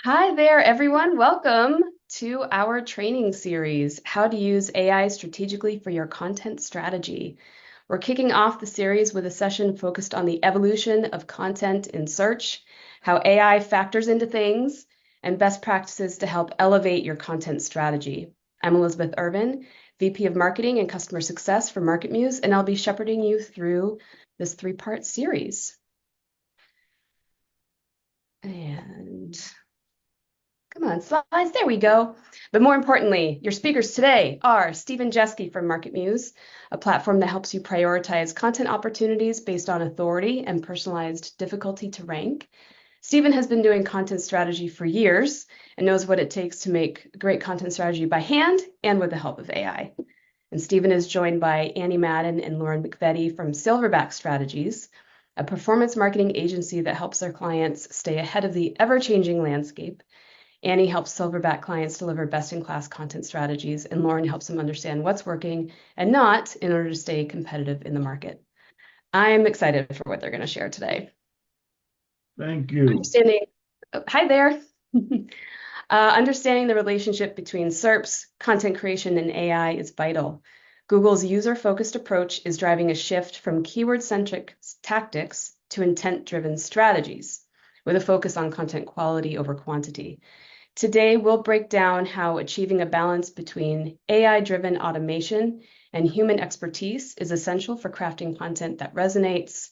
Hi there, everyone. Welcome to our training series, How to Use AI Strategically for Your Content Strategy. We're kicking off the series with a session focused on the evolution of content in search, how AI factors into things, and best practices to help elevate your content strategy. I'm Elizabeth Irvin, VP of Marketing and Customer Success for MarketMuse, and I'll be shepherding you through this three-part series. And come on, slides. There we go. But more importantly, your speakers today are Stephen Jeske from MarketMuse, a platform that helps you prioritize content opportunities based on authority and personalized difficulty to rank. Stephen has been doing content strategy for years and knows what it takes to make great content strategy by hand and with the help of AI. And Stephen is joined by Annie Madden and Lauren McVetti from Silverback Strategies, a performance marketing agency that helps their clients stay ahead of the ever-changing landscape. Annie helps Silverback clients deliver best-in-class content strategies, and Lauren helps them understand what's working and not in order to stay competitive in the market. I'm excited for what they're going to share today. Thank you. Hi there. Understanding the relationship between SERPs, content creation, and AI is vital. Google's user-focused approach is driving a shift from keyword-centric tactics to intent-driven strategies, with a focus on content quality over quantity. Today, we'll break down how achieving a balance between AI-driven automation and human expertise is essential for crafting content that resonates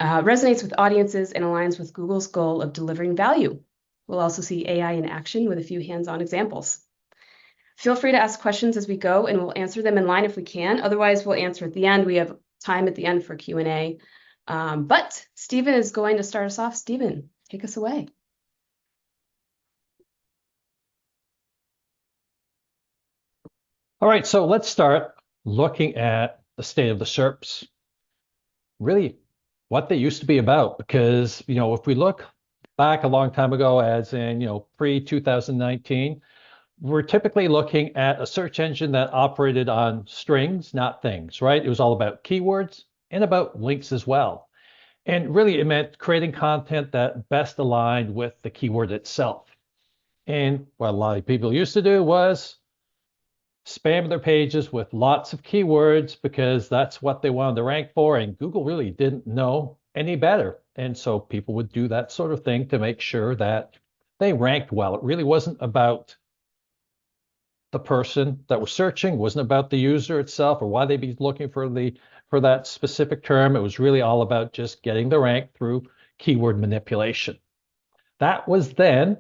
with audiences and aligns with Google's goal of delivering value. We'll also see AI in action with a few hands-on examples. Feel free to ask questions as we go, and we'll answer them in line if we can. Otherwise, we'll answer at the end. We have time at the end for Q&A. But Stephen is going to start us off. Stephen, take us away. All right, so let's start looking at the state of the SERPs, really what they used to be about. Because, if we look back a long time ago, as in, pre-2019, we're typically looking at a search engine that operated on strings, not things, right? It was all about keywords and about links as well. And really, it meant creating content that best aligned with the keyword itself. And what a lot of people used to do was spam their pages with lots of keywords because that's what they wanted to rank for, and Google really didn't know any better. And so people would do that sort of thing to make sure that they ranked well. It really wasn't about the person that was searching, wasn't about the user itself or why they'd be looking for that specific term. It was really all about just getting the rank through keyword manipulation. That was then,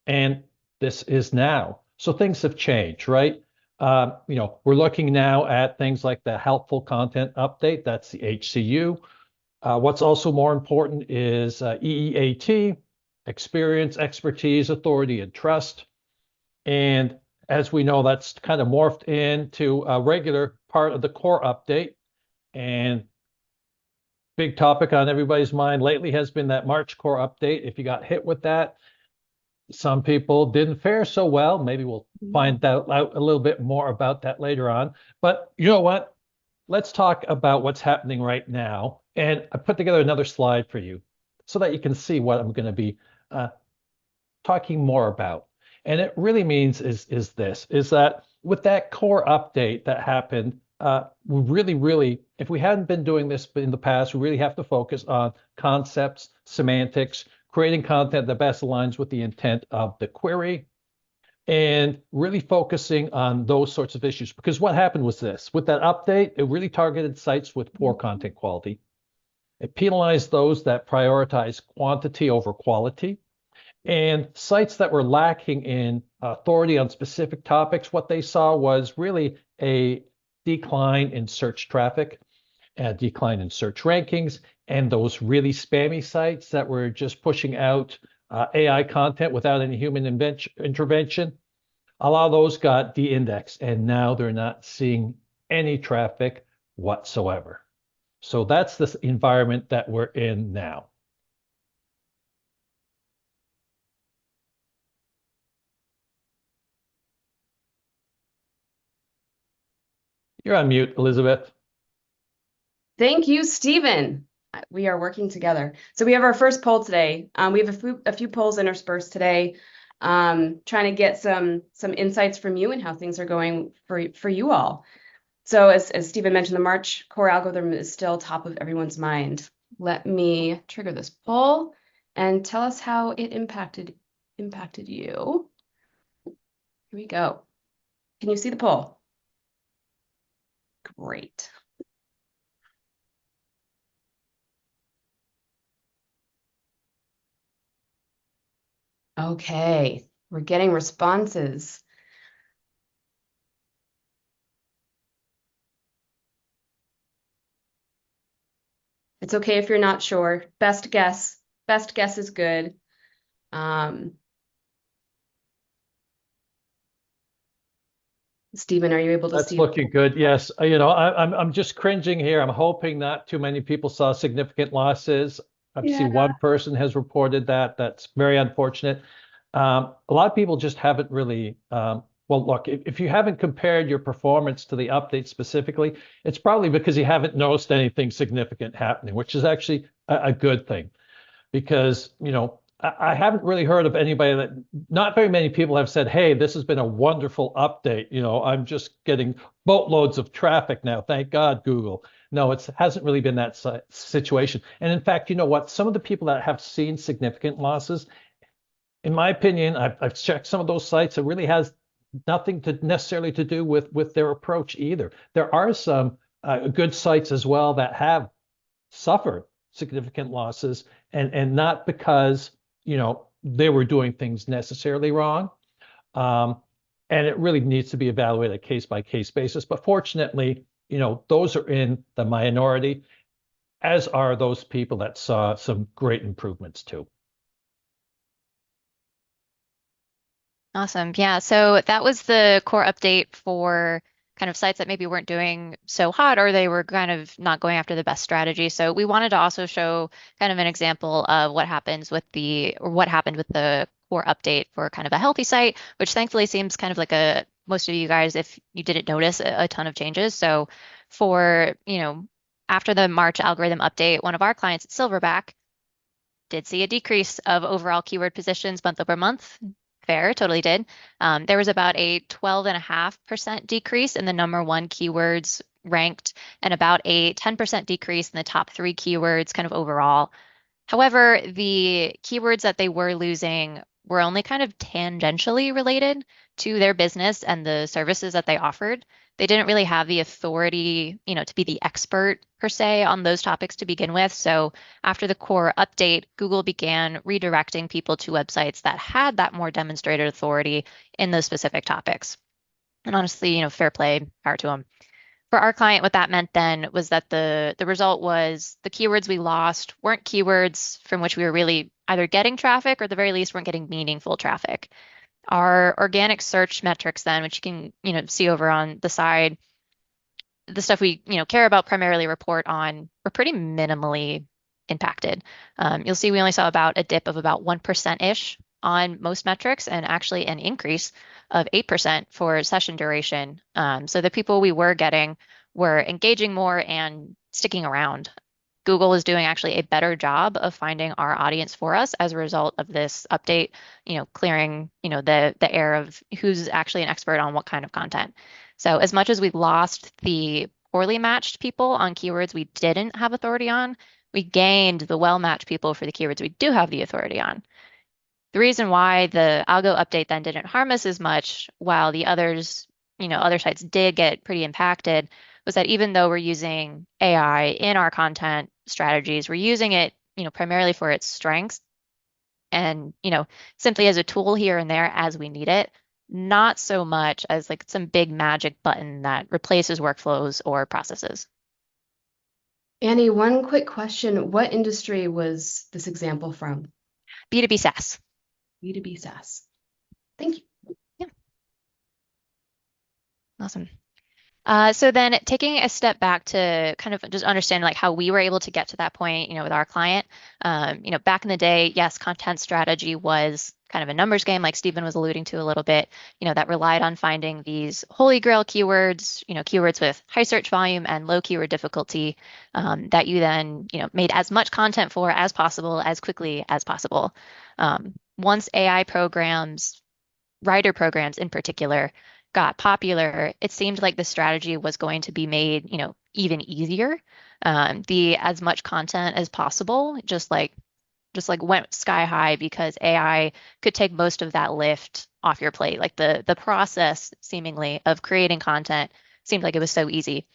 and this is now. So things have changed, right? We're looking now at things like the helpful content update. That's the HCU. What's also more important is EEAT, experience, expertise, authority, and trust. And as we know, that's kind of morphed into a regular part of the core update. And big topic on everybody's mind lately has been that March core update. If you got hit with that, some people didn't fare so well. Maybe we'll find out a little bit more about that later on. But you know what? Let's talk about what's happening right now. And I put together another slide for you so that you can see what I'm going to be talking more about. And it really means is that with that core update that happened, we really, if we hadn't been doing this in the past, we really have to focus on concepts, semantics, creating content that best aligns with the intent of the query, and really focusing on those sorts of issues. Because what happened was this, with that update, it really targeted sites with poor content quality. It penalized those that prioritize quantity over quality. And sites that were lacking in authority on specific topics, what they saw was really a decline in search traffic, a decline in search rankings, and those really spammy sites that were just pushing out AI content without any human intervention, a lot of those got de-indexed, and now they're not seeing any traffic whatsoever. So that's the environment that we're in now. You're on mute, Elizabeth. Thank you, Stephen. We are working together. So we have our first poll today. We have a few polls interspersed today, trying to get some insights from you and how things are going for you all. So as Stephen mentioned, the March core algorithm is still top of everyone's mind. Let me trigger this poll and tell us how it impacted you. Here we go. Can you see the poll? Great. Okay, we're getting responses. It's okay if you're not sure. Best guess is good. Stephen, are you able to That's see? looking good. Yes. I'm just cringing here. I'm hoping not too many people saw significant losses. I've seen one person has reported that. That's very unfortunate. A lot of people just haven't really, well, look, if you haven't compared your performance to the update specifically, it's probably because you haven't noticed anything significant happening, which is actually a good thing. Because, I haven't really heard of anybody not very many people have said, hey, this has been a wonderful update. I'm just getting boatloads of traffic now. Thank God, Google. No, it hasn't really been that situation. And in fact, you know what? Some of the people that have seen significant losses, in my opinion, I've checked some of those sites. It really has nothing necessarily to do with their approach either. There are some good sites as well that have suffered significant losses, and not because they were doing things necessarily wrong. And it really needs to be evaluated case by case basis. But fortunately, those are in the minority, as are those people that saw some great improvements too. Awesome. Yeah. So that was the core update for kind of sites that maybe weren't doing so hot, or they were kind of not going after the best strategy. So we wanted to also show kind of an example of what happened with the core update for kind of a healthy site, which thankfully seems kind of like most of you guys, if you didn't notice, a ton of changes. So for, after the March algorithm update, one of our clients at Silverback did see a decrease of overall keyword positions month over month. Fair, totally did. There was about a 12.5% decrease in the #1 keywords ranked, and about a 10% decrease in the top 3 keywords kind of overall. However, the keywords that they were losing were only kind of tangentially related to their business and the services that they offered. They didn't really have the authority, to be the expert per se on those topics to begin with. So after the core update, Google began redirecting people to websites that had that more demonstrated authority in those specific topics. And honestly, fair play, power to them. For our client, what that meant then was that the result was the keywords we lost weren't keywords from which we were really either getting traffic or at the very least weren't getting meaningful traffic. Our organic search metrics then, which you can see over on the side, the stuff we care about, primarily report on, were pretty minimally impacted. You'll see we only saw about a dip of about 1%-ish on most metrics, and actually an increase of 8% for session duration. So the people we were getting were engaging more and sticking around. Google is doing actually a better job of finding our audience for us as a result of this update, clearing, the air of who's actually an expert on what kind of content. So as much as we lost the poorly matched people on keywords we didn't have authority on, we gained the well-matched people for the keywords we do have the authority on. The reason why the algo update then didn't harm us as much, while the others, other sites did get pretty impacted, was that even though we're using AI in our content strategies, we're using it, primarily for its strengths and, simply as a tool here and there as we need it, not so much as like some big magic button that replaces workflows or processes. Annie, one quick question. What industry was this example from? B2B SaaS. B2B SaaS. Thank you. Yeah. Awesome. So then taking a step back to kind of just understand like how we were able to get to that point, with our client. Back in the day, yes, content strategy was kind of a numbers game, like Stephen was alluding to a little bit, that relied on finding these holy grail keywords, keywords with high search volume and low keyword difficulty, that you then, made as much content for as possible, as quickly as possible. Once AI programs, writer programs in particular, got popular, it seemed like the strategy was going to be made, even easier. The as much content as possible, just like went sky high because AI could take most of that lift off your plate. Like the process seemingly of creating content seemed like it was so easy.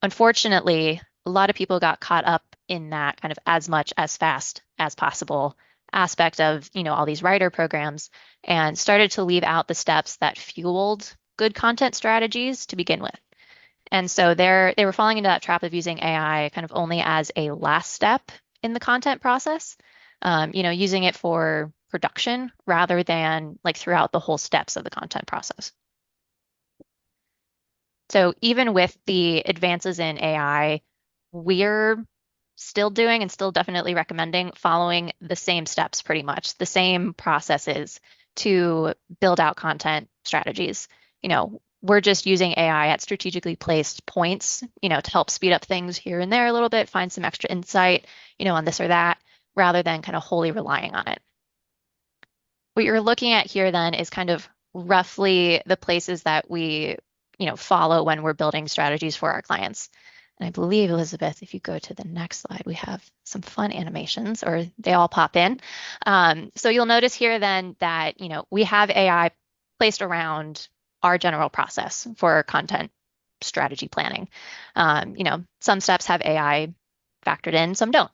Unfortunately, a lot of people got caught up in that kind of as much as fast as possible aspect of, all these writer programs and started to leave out the steps that fueled good content strategies to begin with. And so they were falling into that trap of using AI kind of only as a last step in the content process, using it for production rather than like throughout the whole steps of the content process. So even with the advances in AI, we're still doing and still definitely recommending following the same steps pretty much, the same processes to build out content strategies. We're just using AI at strategically placed points, to help speed up things here and there a little bit, find some extra insight, on this or that, rather than kind of wholly relying on it. What you're looking at here then is kind of roughly the places that we, follow when we're building strategies for our clients. And I believe, Elizabeth, if you go to the next slide, we have some fun animations, or they all pop in. So you'll notice here then that, we have AI placed around our general process for content strategy planning. Some steps have AI factored in, some don't.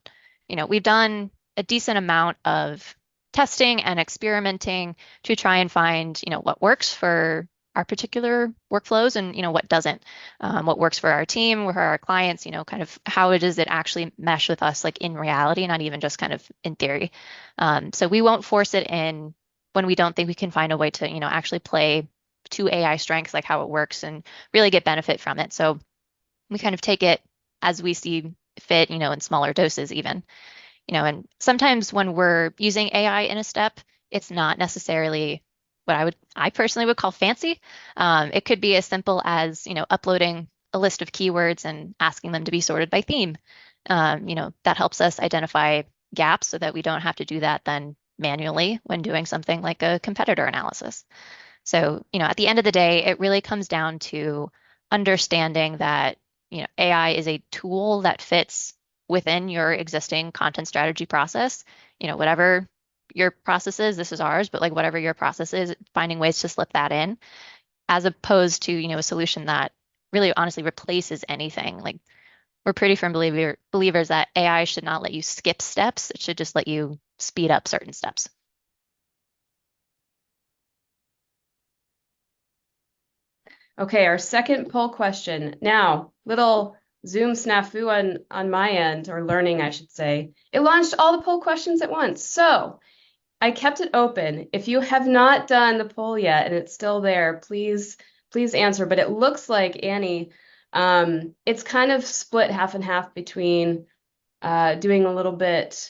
We've done a decent amount of testing and experimenting to try and find, what works for our particular workflows and, what doesn't, what works for our team, for our clients, kind of how does it actually mesh with us, like in reality, not even just kind of in theory. So we won't force it in when we don't think we can find a way to, actually play to AI strengths, like how it works and really get benefit from it. So we kind of take it as we see fit, in smaller doses even. And sometimes when we're using AI in a step, it's not necessarily what I personally would call fancy. It could be as simple as, uploading a list of keywords and asking them to be sorted by theme. That helps us identify gaps so that we don't have to do that then manually when doing something like a competitor analysis. So, at the end of the day, it really comes down to understanding that, AI is a tool that fits within your existing content strategy process. Whatever your process is, this is ours, but like whatever your process is, finding ways to slip that in, as opposed to, a solution that really honestly replaces anything. Like we're pretty firm believers that AI should not let you skip steps. It should just let you speed up certain steps. Okay, our second poll question. Now, little Zoom snafu on my end, or learning, I should say. It launched all the poll questions at once. So I kept it open. If you have not done the poll yet and it's still there, please answer. But it looks like, Annie, it's kind of split half and half between doing a little bit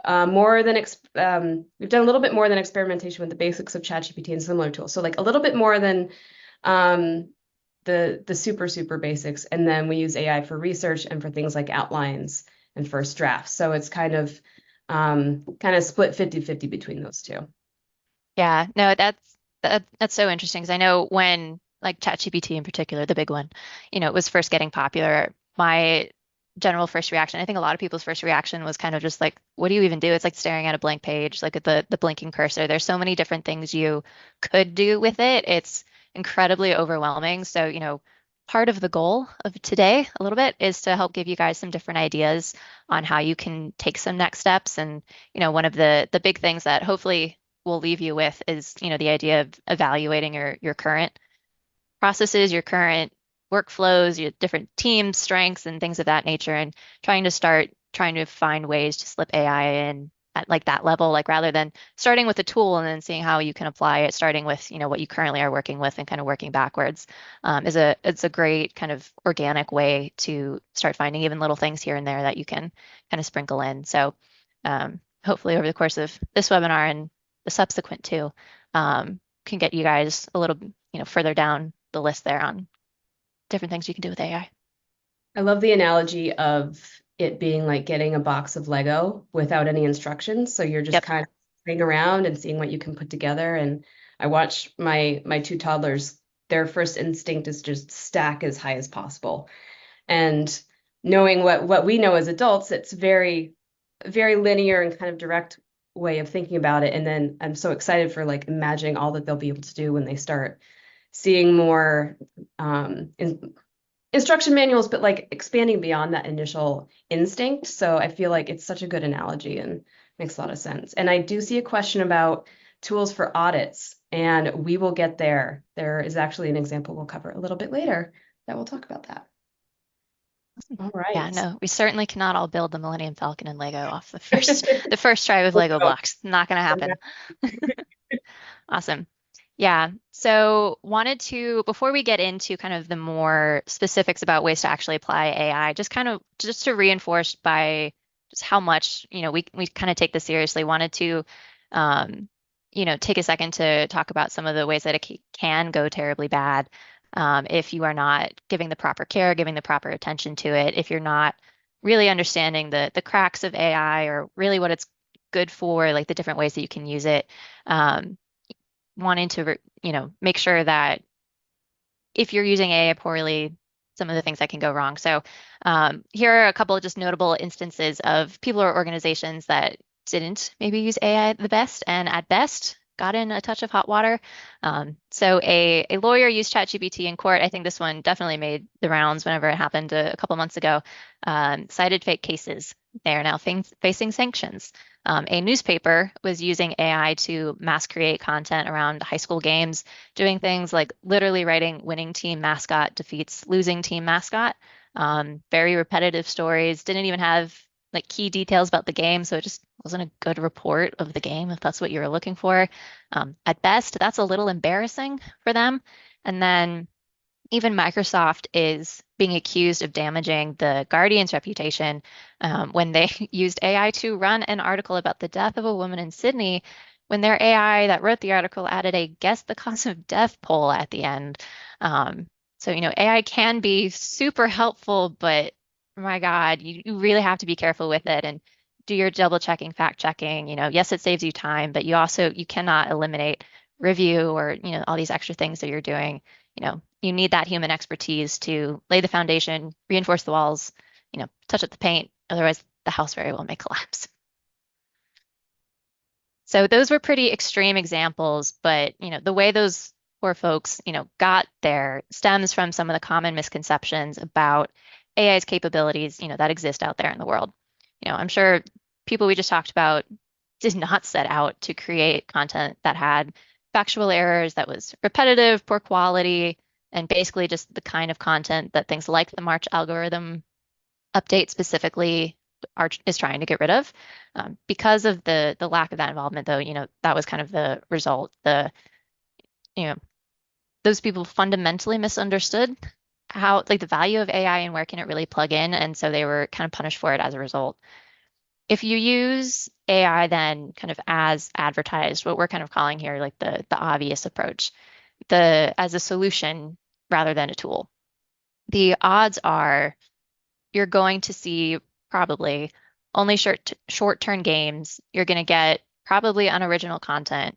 more than we've done a little bit more than experimentation with the basics of ChatGPT and similar tools. So like a little bit more than the super basics, and then we use AI for research and for things like outlines and first drafts. So it's kind of split 50-50 between those two. Yeah, no, that's so interesting because I know when like ChatGPT in particular, the big one, it was first getting popular, my general first reaction, I think a lot of people's first reaction was kind of just like, what do you even do? It's like staring at a blank page, like at the blinking cursor. There's so many different things you could do with it. It's incredibly overwhelming. So, part of the goal of today a little bit is to help give you guys some different ideas on how you can take some next steps. And, one of the big things that hopefully we'll leave you with is, the idea of evaluating your current processes, your current workflows, your different team strengths and things of that nature, and trying to find ways to slip AI in at like that level, like rather than starting with a tool and then seeing how you can apply it, starting with, what you currently are working with and kind of working backwards, it's a great kind of organic way to start finding even little things here and there that you can kind of sprinkle in. So hopefully over the course of this webinar and the subsequent two, can get you guys a little, further down the list there on different things you can do with AI. I love the analogy of it being like getting a box of Lego without any instructions. So you're just Yep. kind of playing around and seeing what you can put together. And I watch my two toddlers, their first instinct is just stack as high as possible. And knowing what we know as adults, it's very, very linear and kind of direct way of thinking about it. And then I'm so excited for like imagining all that they'll be able to do when they start seeing more instruction manuals, but like expanding beyond that initial instinct. So I feel like it's such a good analogy and makes a lot of sense. And I do see a question about tools for audits, and we will get there. There is actually an example we'll cover a little bit later that will talk about that. All right. Yeah, no, we certainly cannot all build the Millennium Falcon and Lego off the first try with Lego blocks. Not going to happen. Awesome. Yeah. So wanted to, before we get into kind of the more specifics about ways to actually apply AI, just to reinforce by just how much, we kind of take this seriously, wanted to, take a second to talk about some of the ways that it can go terribly bad if you are not giving the proper care, giving the proper attention to it, if you're not really understanding the cracks of AI or really what it's good for, like the different ways that you can use it. Wanting to, make sure that if you're using AI poorly, some of the things that can go wrong. So here are a couple of just notable instances of people or organizations that didn't maybe use AI the best and at best got in a touch of hot water. So a lawyer used ChatGPT in court. I think this one definitely made the rounds whenever it happened a couple months ago. Cited fake cases. They are now facing sanctions. A newspaper was using AI to mass create content around high school games, doing things like literally writing winning team mascot defeats losing team mascot. Very repetitive stories, didn't even have like key details about the game, so it just wasn't a good report of the game if that's what you were looking for. At best, that's a little embarrassing for them. And then even Microsoft is being accused of damaging the Guardian's reputation when they used AI to run an article about the death of a woman in Sydney, when their AI that wrote the article added a guess the cause of death poll at the end. So, AI can be super helpful, but my God, you really have to be careful with it and do your double checking, fact checking. Yes, it saves you time, but you cannot eliminate review or, all these extra things that you're doing. You need that human expertise to lay the foundation, reinforce the walls, touch up the paint. Otherwise, the house very well may collapse. So those were pretty extreme examples, but the way those poor folks, got there stems from some of the common misconceptions about AI's capabilities, that exist out there in the world. I'm sure people we just talked about did not set out to create content that had factual errors, that was repetitive, poor quality, and basically just the kind of content that things like the March algorithm update specifically is trying to get rid of. Because of the lack of that involvement, though, that was kind of the result. Those people fundamentally misunderstood how, like, the value of AI and where can it really plug in, and so they were kind of punished for it as a result. If you use AI then kind of as advertised, what we're kind of calling here like the obvious approach, as a solution rather than a tool, the odds are you're going to see probably only short-term games. You're going to get probably unoriginal content.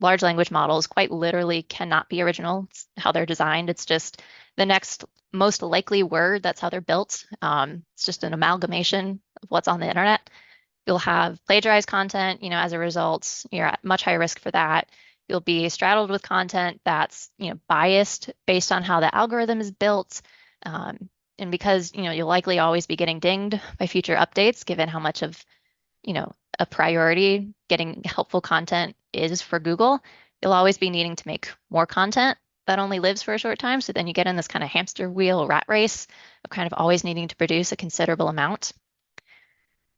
Large language models quite literally cannot be original. It's how they're designed. It's just the next most likely word. That's how they're built. It's just an amalgamation of what's on the internet. You'll have plagiarized content, as a result. You're at much higher risk for that. You'll be straddled with content that's, biased based on how the algorithm is built. And because, you'll likely always be getting dinged by future updates, given how much of, a priority getting helpful content is for Google, you'll always be needing to make more content that only lives for a short time. So then you get in this kind of hamster wheel rat race of kind of always needing to produce a considerable amount.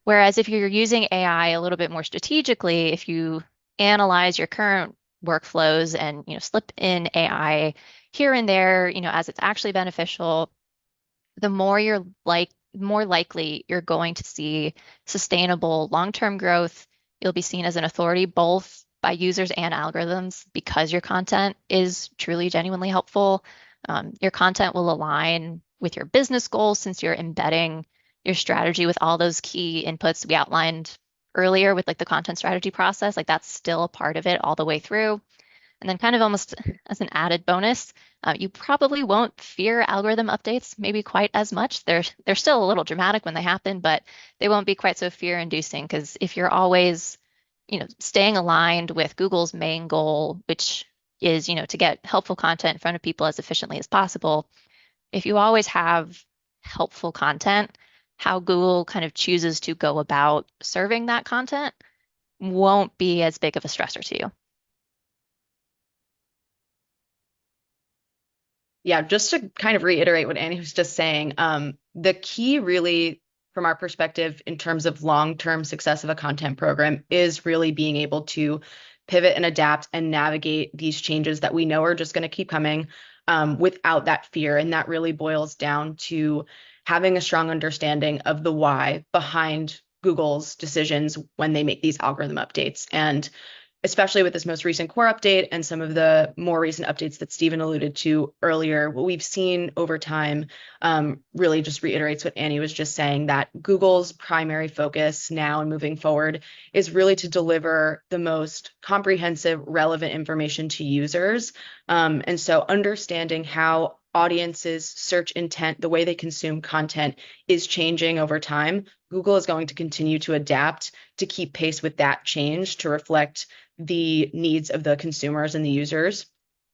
Whereas if you're using AI a little bit more strategically, if you analyze your current workflows and slip in AI here and there, as it's actually beneficial, the more likely you're going to see sustainable long-term growth. You'll be seen as an authority both by users and algorithms because your content is truly genuinely helpful. Your content will align with your business goals since you're embedding your strategy with all those key inputs we outlined earlier with like the content strategy process. Like that's still a part of it all the way through. And then kind of almost as an added bonus, you probably won't fear algorithm updates maybe quite as much. They're still a little dramatic when they happen, but they won't be quite so fear-inducing because if you're always, staying aligned with Google's main goal, which is, to get helpful content in front of people as efficiently as possible, if you always have helpful content, how Google kind of chooses to go about serving that content won't be as big of a stressor to you. Yeah, just to kind of reiterate what Annie was just saying, the key really from our perspective in terms of long-term success of a content program is really being able to pivot and adapt and navigate these changes that we know are just going to keep coming without that fear. And that really boils down to having a strong understanding of the why behind Google's decisions when they make these algorithm updates. And especially with this most recent core update and some of the more recent updates that Stephen alluded to earlier, what we've seen over time really just reiterates what Annie was just saying, that Google's primary focus now and moving forward is really to deliver the most comprehensive, relevant information to users. And so understanding how audiences' search intent, the way they consume content is changing over time, Google is going to continue to adapt to keep pace with that change to reflect the needs of the consumers and the users.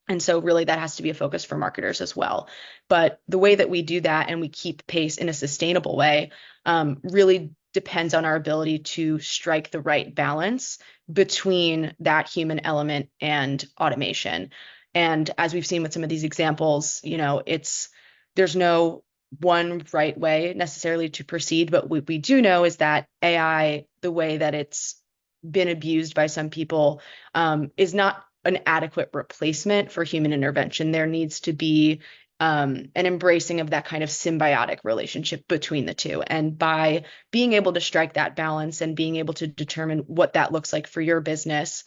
And so really that has to be a focus for marketers as well. But the way that we do that and we keep pace in a sustainable way really depends on our ability to strike the right balance between that human element and automation. And as we've seen with some of these examples, there's no one right way necessarily to proceed, but what we do know is that AI, the way that it's been abused by some people, is not an adequate replacement for human intervention. There needs to be an embracing of that kind of symbiotic relationship between the two. And by being able to strike that balance and being able to determine what that looks like for your business,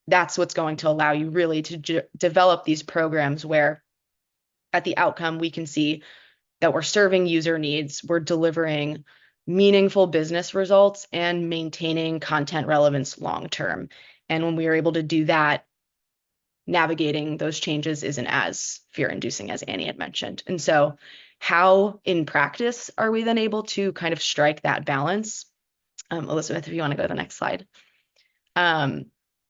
that's what's going to allow you really to develop these programs where at the outcome we can see that we're serving user needs, we're delivering meaningful business results and maintaining content relevance long term. And when we are able to do that, navigating those changes isn't as fear-inducing as Annie had mentioned. And so how in practice are we then able to kind of strike that balance? Elizabeth, if you want to go to the next slide.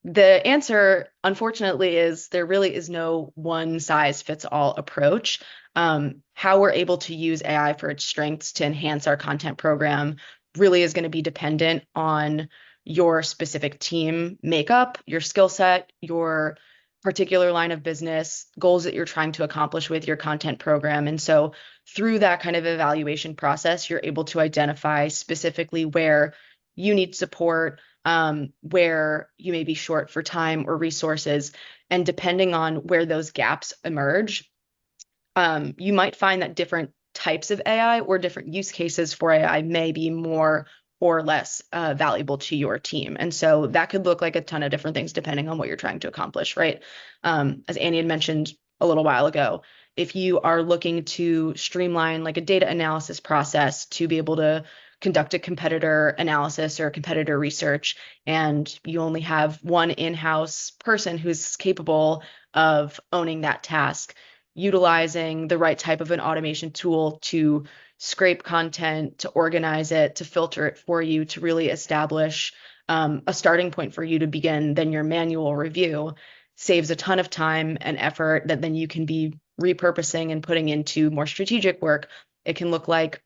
The answer, unfortunately, is there really is no one-size-fits-all approach. How we're able to use AI for its strengths to enhance our content program really is going to be dependent on your specific team makeup, your skill set, your particular line of business, goals that you're trying to accomplish with your content program. And so through that kind of evaluation process, you're able to identify specifically where you need support, where you may be short for time or resources. And depending on where those gaps emerge, you might find that different types of AI or different use cases for AI may be more or less valuable to your team. And so that could look like a ton of different things depending on what you're trying to accomplish, right? As Annie had mentioned a little while ago, if you are looking to streamline like a data analysis process to be able to conduct a competitor analysis or competitor research, and you only have one in-house person who's capable of owning that task, utilizing the right type of an automation tool to scrape content, to organize it, to filter it for you, to really establish a starting point for you to begin then your manual review, saves a ton of time and effort that then you can be repurposing and putting into more strategic work. It can look like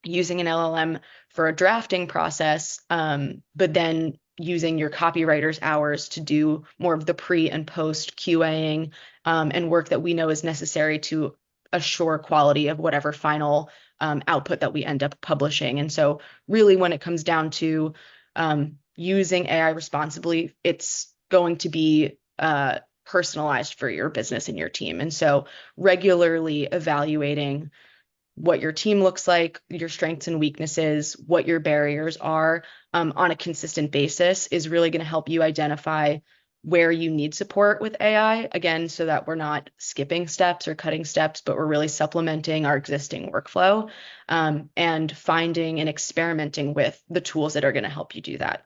using an LLM for a drafting process, but then using your copywriter's hours to do more of the pre and post QAing and work that we know is necessary to assure quality of whatever final output that we end up publishing. And so really when it comes down to using AI responsibly, it's going to be personalized for your business and your team. And so regularly evaluating what your team looks like, your strengths and weaknesses, what your barriers are on a consistent basis is really going to help you identify where you need support with AI, again, so that we're not skipping steps or cutting steps, but we're really supplementing our existing workflow and finding and experimenting with the tools that are going to help you do that.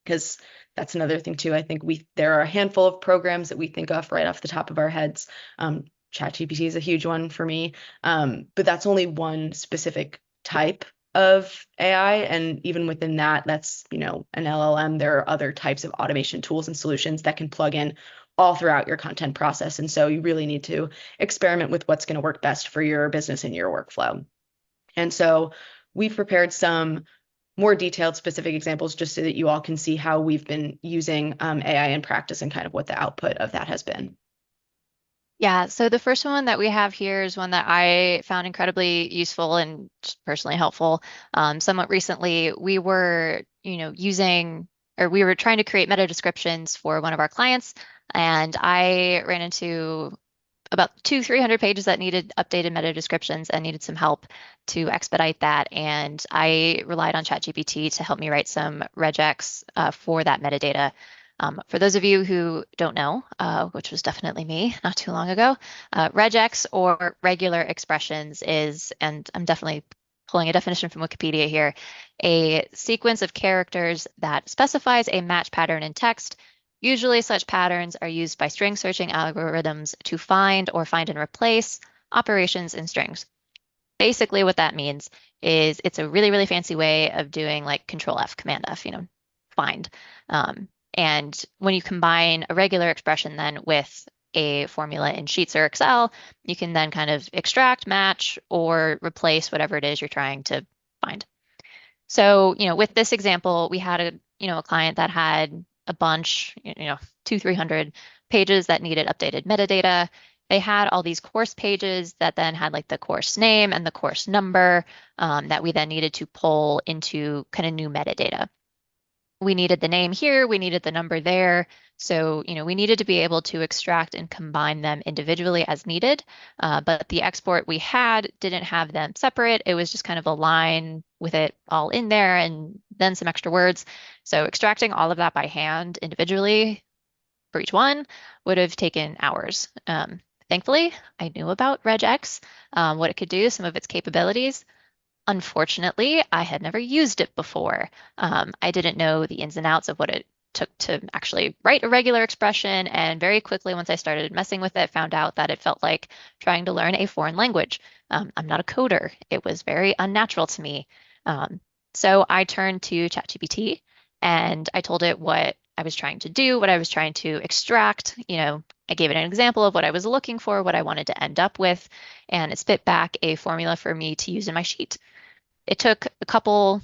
Because that's another thing too. I think there are a handful of programs that we think of right off the top of our heads. ChatGPT is a huge one for me, but that's only one specific type of AI. And even within that, that's, an LLM. There are other types of automation tools and solutions that can plug in all throughout your content process. And so you really need to experiment with what's going to work best for your business and your workflow. And so we've prepared some more detailed specific examples just so that you all can see how we've been using AI in practice and kind of what the output of that has been. Yeah, so the first one that we have here is one that I found incredibly useful and just personally helpful. Somewhat recently, we were, we were trying to create meta descriptions for one of our clients, and I ran into about 200-300 pages that needed updated meta descriptions and needed some help to expedite that. And I relied on ChatGPT to help me write some regex for that metadata. For those of you who don't know, which was definitely me not too long ago, regex or regular expressions is, and I'm definitely pulling a definition from Wikipedia here, a sequence of characters that specifies a match pattern in text. Usually such patterns are used by string searching algorithms to find or find and replace operations in strings. Basically what that means is it's a really, really fancy way of doing like Control F, Command F, find. And when you combine a regular expression then with a formula in Sheets or Excel, you can then kind of extract, match, or replace whatever it is you're trying to find. So, with this example, we had a client that had a bunch, 200-300 pages that needed updated metadata. They had all these course pages that then had like the course name and the course number that we then needed to pull into kind of new metadata. We needed the name here, we needed the number there. So, we needed to be able to extract and combine them individually as needed. But the export we had didn't have them separate. It was just kind of a line with it all in there and then some extra words. So extracting all of that by hand individually for each one would have taken hours. Thankfully, I knew about regex, what it could do, some of its capabilities. Unfortunately, I had never used it before. I didn't know the ins and outs of what it took to actually write a regular expression. And very quickly, once I started messing with it, found out that it felt like trying to learn a foreign language. I'm not a coder. It was very unnatural to me. So I turned to ChatGPT and I told it what I was trying to do, what I was trying to extract. I gave it an example of what I was looking for, what I wanted to end up with, and it spit back a formula for me to use in my sheet. It took a couple,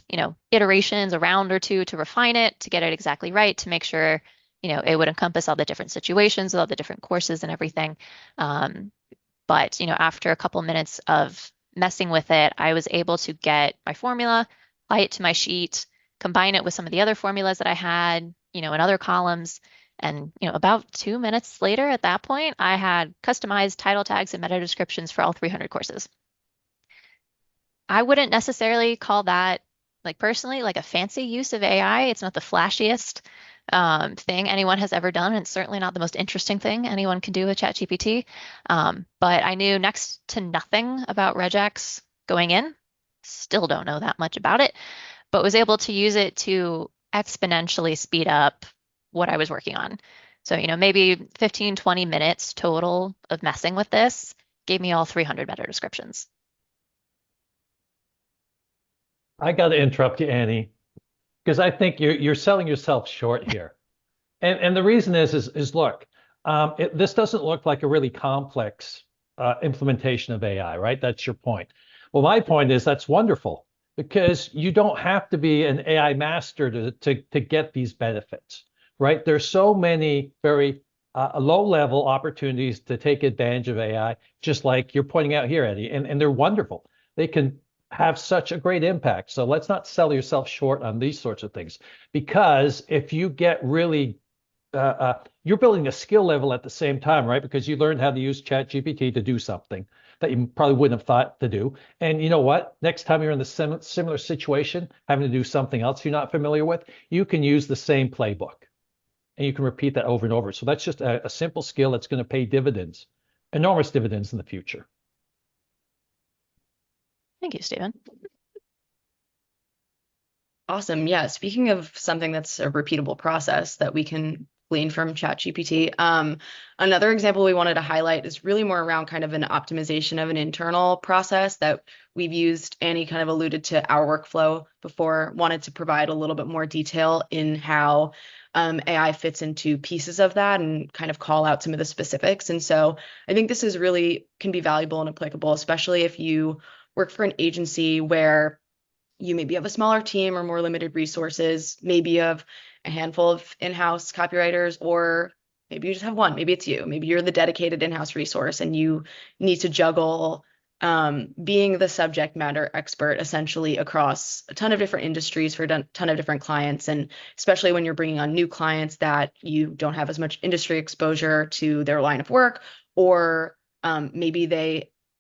iterations, a round or two to refine it, to get it exactly right, to make sure, it would encompass all the different situations, all the different courses and everything. But, after a couple minutes of messing with it, I was able to get my formula, apply it to my sheet, combine it with some of the other formulas that I had, in other columns. And, about 2 minutes later at that point, I had customized title tags and meta descriptions for all 300 courses. I wouldn't necessarily call that, personally, like a fancy use of AI. It's not the flashiest thing anyone has ever done. And it's certainly not the most interesting thing anyone can do with ChatGPT. But I knew next to nothing about regex going in. Still don't know that much about it, but was able to use it to exponentially speed up what I was working on. So, maybe 15-20 minutes total of messing with this gave me all 300 meta descriptions. I got to interrupt you, Annie, because I think you're selling yourself short here. And the reason is look, this doesn't look like a really complex implementation of AI, right? That's your point. Well, my point is that's wonderful because you don't have to be an AI master to get these benefits, right? There's so many very low-level opportunities to take advantage of AI, just like you're pointing out here, Eddie, and they're wonderful. They can have such a great impact. So let's not sell yourself short on these sorts of things, because if you get really you're building a skill level at the same time, right? Because you learned how to use ChatGPT to do something that you probably wouldn't have thought to do. And you know what? Next time you're in the similar situation, having to do something else you're not familiar with, you can use the same playbook and you can repeat that over and over. So that's just a simple skill that's going to pay dividends, enormous dividends in the future. Thank you, Stephen. Awesome. Yeah. Speaking of something that's a repeatable process that we can glean from ChatGPT, another example we wanted to highlight is really more around kind of an optimization of an internal process that we've used. Annie kind of alluded to our workflow before, wanted to provide a little bit more detail in how AI fits into pieces of that and kind of call out some of the specifics. And so I think this is really can be valuable and applicable, especially if you work for an agency where you maybe have a smaller team or more limited resources, maybe you have a handful of in-house copywriters, or maybe you just have one, maybe it's you, maybe you're the dedicated in-house resource and you need to juggle being the subject matter expert essentially across a ton of different industries for a ton of different clients. And especially when you're bringing on new clients that you don't have as much industry exposure to their line of work, or maybe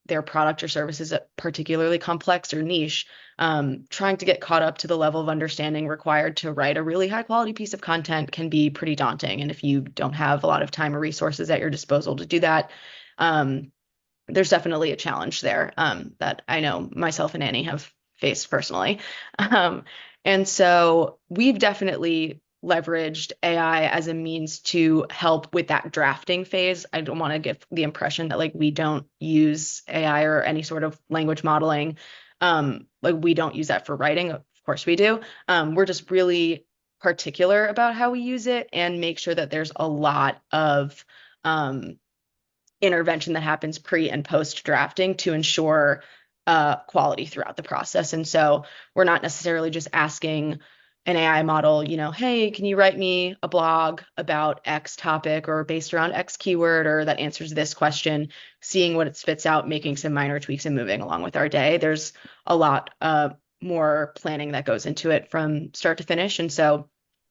their product or service is particularly complex or niche, trying to get caught up to the level of understanding required to write a really high quality piece of content can be pretty daunting. And if you don't have a lot of time or resources at your disposal to do that, there's definitely a challenge there that I know myself and Annie have faced personally. And so we've definitely leveraged AI as a means to help with that drafting phase. I don't want to give the impression that like we don't use AI or any sort of language modeling. Like we don't use that for writing. Of course we do. We're just really particular about how we use it and make sure that there's a lot of intervention that happens pre and post drafting to ensure quality throughout the process. And so we're not necessarily just asking an AI model, hey, can you write me a blog about X topic or based around X keyword or that answers this question, seeing what it spits out, making some minor tweaks and moving along with our day. There's a lot more planning that goes into it from start to finish. And so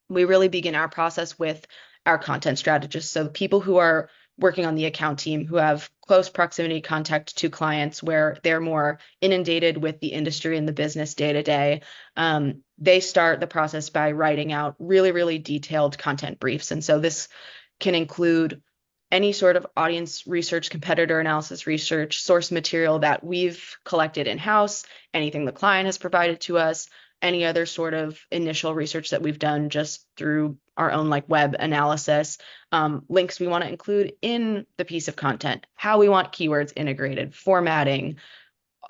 we really begin our process with our content strategists. So people who are working on the account team who have close proximity contact to clients where they're more inundated with the industry and the business day to day. They start the process by writing out really, really detailed content briefs. And so this can include any sort of audience research, competitor analysis research, source material that we've collected in-house, anything the client has provided to us, any other sort of initial research that we've done just through our own like web analysis, links we want to include in the piece of content, how we want keywords integrated, formatting,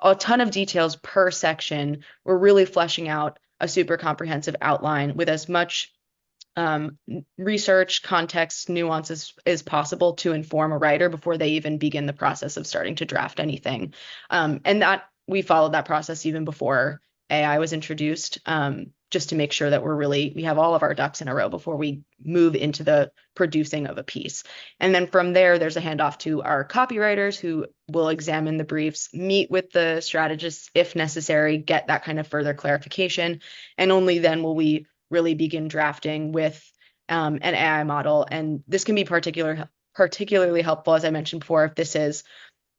a ton of details per section. We're really fleshing out a super comprehensive outline with as much research, context, nuances as possible to inform a writer before they even begin the process of starting to draft anything. And that we followed that process even before AI was introduced, just to make sure that we have all of our ducks in a row before we move into the producing of a piece. And then from there, there's a handoff to our copywriters who will examine the briefs, meet with the strategists if necessary, get that kind of further clarification. And only then will we really begin drafting with an AI model. And this can be particularly helpful, as I mentioned before, if this is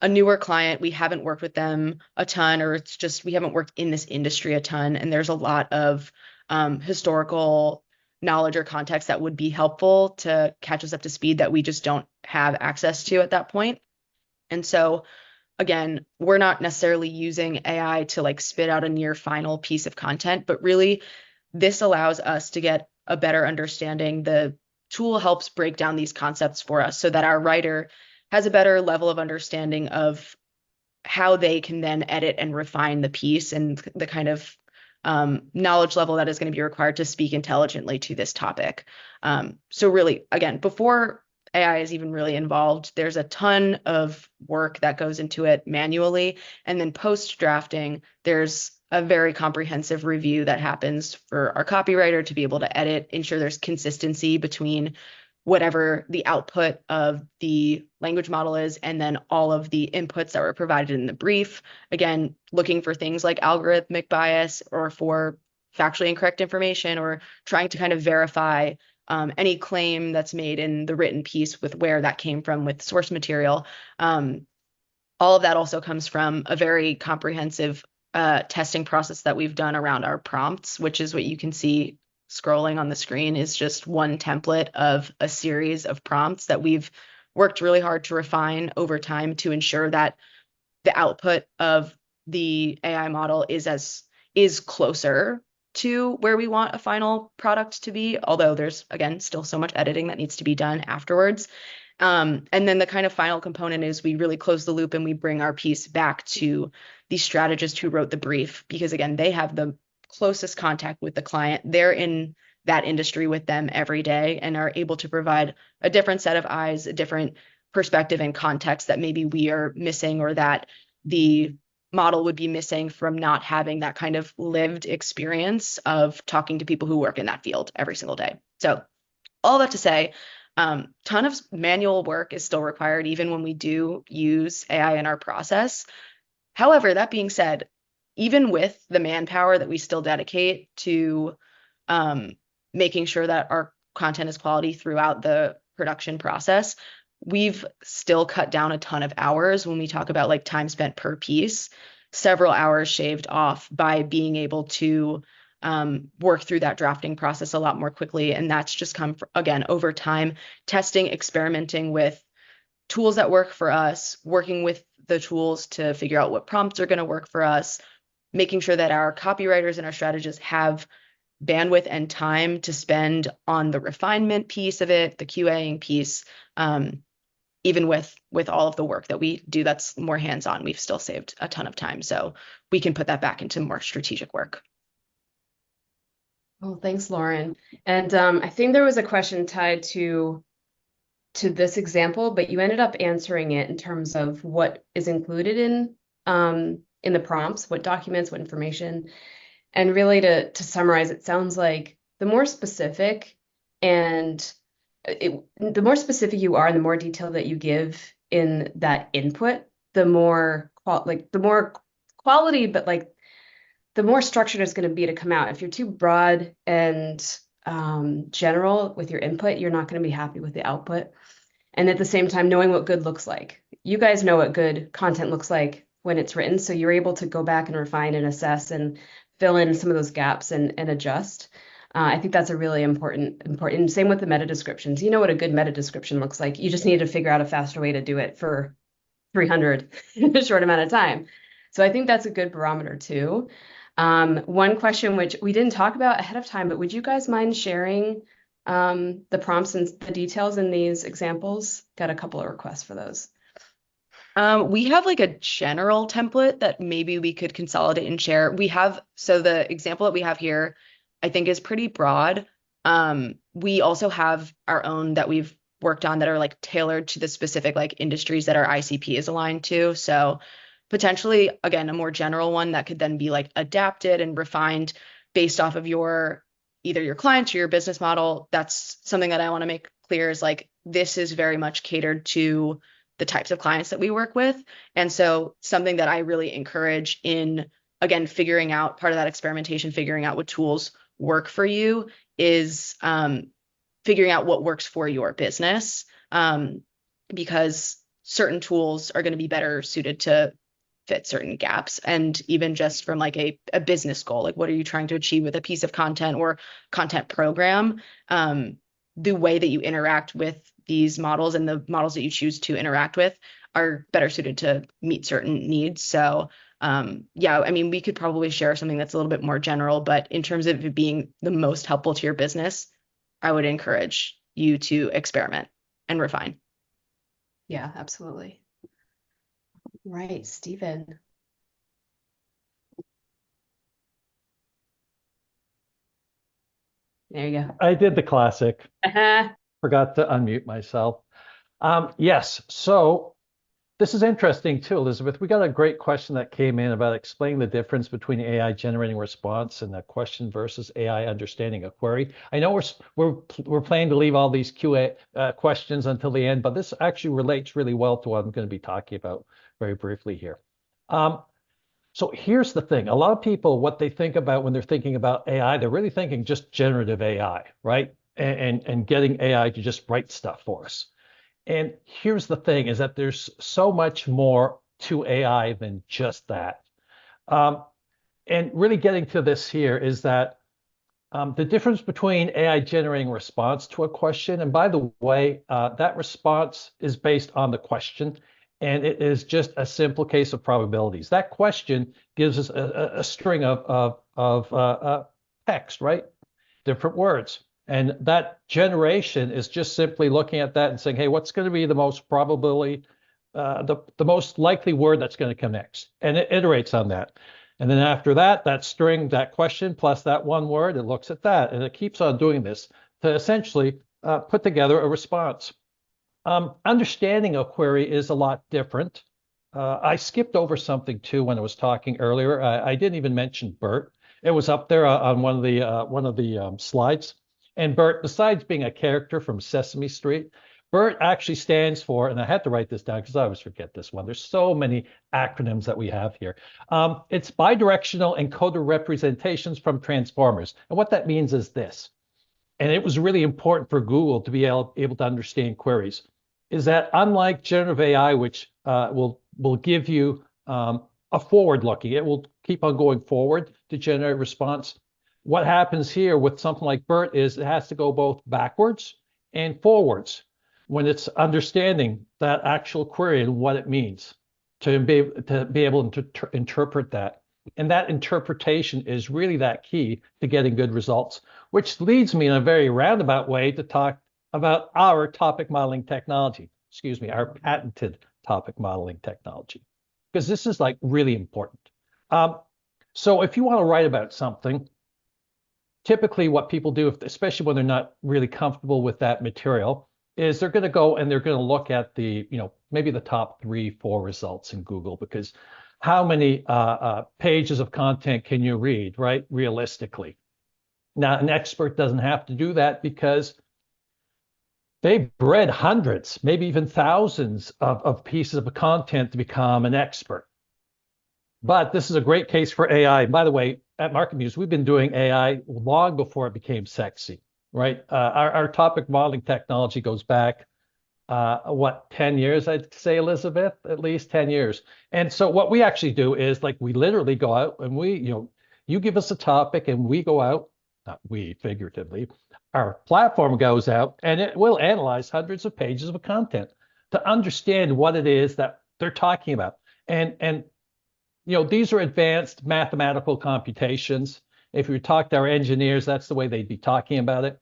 a newer client, we haven't worked with them a ton, or it's just we haven't worked in this industry a ton, and there's a lot of historical knowledge or context that would be helpful to catch us up to speed that we just don't have access to at that point. And so again, we're not necessarily using AI to like spit out a near final piece of content, but really this allows us to get a better understanding. The tool helps break down these concepts for us so that our writer has a better level of understanding of how they can then edit and refine the piece and the kind of knowledge level that is going to be required to speak intelligently to this topic. So really, again, before AI is even really involved, there's a ton of work that goes into it manually. And then post drafting, there's a very comprehensive review that happens for our copywriter to be able to edit, ensure there's consistency between whatever the output of the language model is, and then all of the inputs that were provided in the brief. Again, looking for things like algorithmic bias or for factually incorrect information, or trying to kind of verify any claim that's made in the written piece with where that came from with source material. All of that also comes from a very comprehensive testing process that we've done around our prompts, which is what you can see scrolling on the screen, is just one template of a series of prompts that we've worked really hard to refine over time to ensure that the output of the AI model is closer to where we want a final product to be, although there's, again, still so much editing that needs to be done afterwards. And then the kind of final component is we really close the loop and we bring our piece back to the strategist who wrote the brief, because again, they have the closest contact with the client. They're in that industry with them every day and are able to provide a different set of eyes, a different perspective and context that maybe we are missing, or that the model would be missing from not having that kind of lived experience of talking to people who work in that field every single day. So all that to say, ton of manual work is still required even when we do use AI in our process. However, that being said, even with the manpower that we still dedicate to making sure that our content is quality throughout the production process, we've still cut down a ton of hours when we talk about like time spent per piece, several hours shaved off by being able to work through that drafting process a lot more quickly. And that's just come, again, over time, testing, experimenting with tools that work for us, working with the tools to figure out what prompts are going to work for us, making sure that our copywriters and our strategists have bandwidth and time to spend on the refinement piece of it, the QAing piece. Even with all of the work that we do that's more hands-on, we've still saved a ton of time. So we can put that back into more strategic work. Oh, thanks, Lauren. And I think there was a question tied to this example, but you ended up answering it in terms of what is included in the prompts, what documents, what information. And really to summarize, it sounds like the more specific the more specific you are and the more detail that you give in that input, the more quality, but like the more structured it's going to be to come out. If you're too broad and general with your input, you're not going to be happy with the output. And at the same time, knowing what good looks like. You guys know what good content looks like when it's written, so you're able to go back and refine and assess and fill in some of those gaps and adjust. I think that's a really important. Same with the meta descriptions. You know what a good meta description looks like. You just need to figure out a faster way to do it for 300 in a short amount of time. So I think that's a good barometer too. One question which we didn't talk about ahead of time, but would you guys mind sharing the prompts and the details in these examples? Got a couple of requests for those. We have like a general template that maybe we could consolidate and share. So the example that we have here, I think, is pretty broad. We also have our own that we've worked on that are like tailored to the specific like industries that our ICP is aligned to. So potentially, again, a more general one that could then be like adapted and refined based off of either your clients or your business model. That's something that I want to make clear, is like, this is very much catered to the types of clients that we work with. And so something that I really encourage in, again, figuring out part of that experimentation, figuring out what tools work for you, is figuring out what works for your business, because certain tools are going to be better suited to fit certain gaps. And even just from like a business goal, like what are you trying to achieve with a piece of content or content program, the way that you interact with these models and the models that you choose to interact with are better suited to meet certain needs. So yeah, I mean, we could probably share something that's a little bit more general, but in terms of it being the most helpful to your business, I would encourage you to experiment and refine. Yeah, absolutely. Right, Stephen. There you go. I did the classic. Uh-huh. Forgot to unmute myself. Yes, so This is interesting too, Elizabeth. We got a great question that came in about explaining the difference between AI generating response and a question versus AI understanding a query. I know we're planning to leave all these QA questions until the end, but this actually relates really well to what I'm going to be talking about very briefly here. So here's the thing. A lot of people, what they think about when they're thinking about AI, they're really thinking just generative AI, right? And getting AI to just write stuff for us. And here's the thing is that there's so much more to AI than just that. And really getting to this here is that the difference between AI generating response to a question, and by the way, that response is based on the question, and it is just a simple case of probabilities. That question gives us a string of text, right? Different words. And that generation is just simply looking at that and saying, hey, what's going to be the most probability, the most likely word that's going to come next? And it iterates on that. And then after that, that string, that question, plus that one word, it looks at that. And it keeps on doing this to essentially put together a response. Understanding a query is a lot different. I skipped over something too when I was talking earlier. I didn't even mention BERT. It was up there on one of the slides. And BERT, besides being a character from Sesame Street, BERT actually stands for, and I had to write this down because I always forget this one. There's so many acronyms that we have here. It's bidirectional encoder representations from transformers. And what that means is this, and it was really important for Google to be able to understand queries, is that unlike generative AI, which will give you a forward looking, it will keep on going forward to generate response. What happens here with something like BERT is it has to go both backwards and forwards when it's understanding that actual query and what it means to be able to interpret that. And that interpretation is really that key to getting good results, which leads me in a very roundabout way to talk about our topic modeling technology, excuse me, our patented topic modeling technology, because this is like really important. So if you want to write about something, typically what people do, especially when they're not really comfortable with that material, is they're going to go and they're going to look at the, maybe the top 3-4 results in Google, because how many pages of content can you read, right? Realistically. Now, an expert doesn't have to do that because they've read hundreds, maybe even thousands of pieces of content to become an expert. But this is a great case for AI. By the way, at MarketMuse, we've been doing AI long before it became sexy, right? Our topic modeling technology goes back, 10 years, I'd say, Elizabeth, at least 10 years. And so what we actually do is like we literally go out and you give us a topic and we go out, not we figuratively, our platform goes out and it will analyze hundreds of pages of content to understand what it is that they're talking about. And these are advanced mathematical computations. If you talk to our engineers, that's the way they'd be talking about it.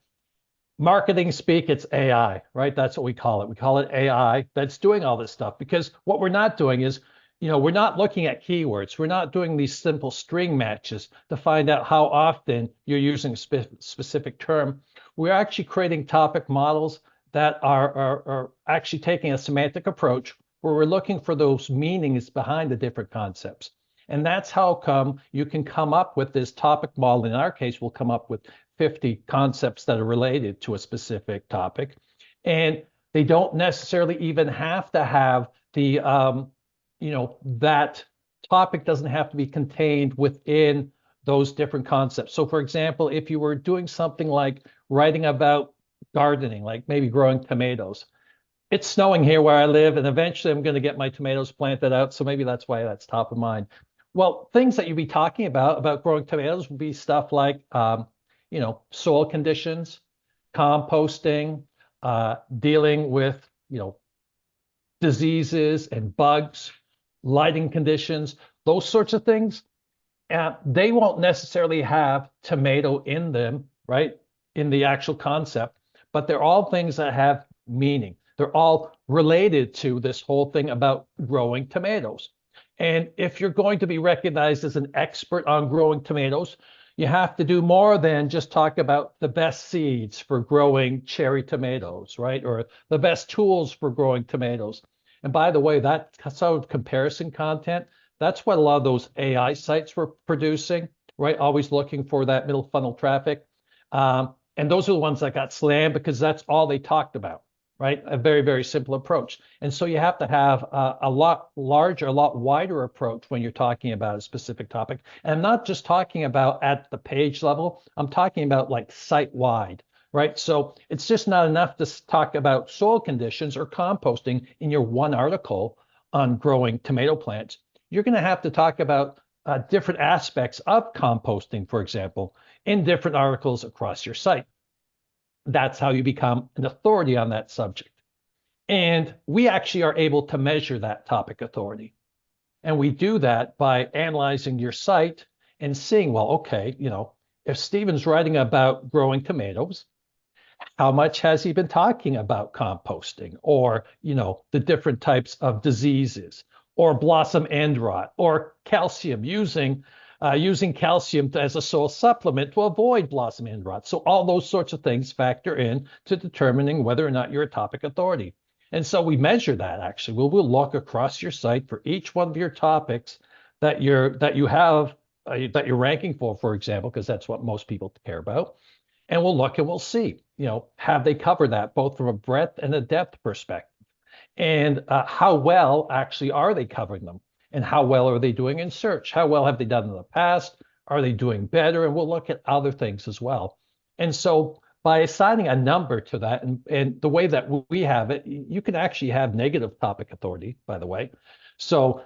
Marketing speak, it's AI, right? That's what we call it. We call it AI that's doing all this stuff, because what we're not doing is, we're not looking at keywords. We're not doing these simple string matches to find out how often you're using a specific term. We're actually creating topic models that are actually taking a semantic approach where we're looking for those meanings behind the different concepts. And that's how come you can come up with this topic model. In our case, we'll come up with 50 concepts that are related to a specific topic. And they don't necessarily even have to have the, that topic doesn't have to be contained within those different concepts. So for example, if you were doing something like writing about gardening, like maybe growing tomatoes, it's snowing here where I live, and eventually I'm going to get my tomatoes planted out. So maybe that's why that's top of mind. Well, things that you'd be talking about growing tomatoes would be stuff like, soil conditions, composting, dealing with, diseases and bugs, lighting conditions, those sorts of things. They won't necessarily have tomato in them, right, in the actual concept, but they're all things that have meaning. They're all related to this whole thing about growing tomatoes. And if you're going to be recognized as an expert on growing tomatoes, you have to do more than just talk about the best seeds for growing cherry tomatoes, right? Or the best tools for growing tomatoes. And by the way, that sort of comparison content, that's what a lot of those AI sites were producing, right? Always looking for that middle funnel traffic. And those are the ones that got slammed because that's all they talked about, right? A very, very simple approach. And so you have to have a lot larger, a lot wider approach when you're talking about a specific topic. And I'm not just talking about at the page level, I'm talking about like site-wide, right? So it's just not enough to talk about soil conditions or composting in your one article on growing tomato plants. You're going to have to talk about different aspects of composting, for example, in different articles across your site. That's how you become an authority on that subject. And we actually are able to measure that topic authority. And we do that by analyzing your site and seeing, well, okay, if Stephen's writing about growing tomatoes, how much has he been talking about composting or, the different types of diseases or blossom end rot or calcium, using calcium as a soil supplement to avoid blossom end rot. So all those sorts of things factor in to determining whether or not you're a topic authority. And so we measure that actually. We'll look across your site for each one of your topics that you're ranking for example, because that's what most people care about. And we'll look and we'll see, have they covered that both from a breadth and a depth perspective? And how well actually are they covering them? And how well are they doing in search? How well have they done in the past? Are they doing better? And we'll look at other things as well. And so by assigning a number to that, and the way that we have it, you can actually have negative topic authority, by the way. So,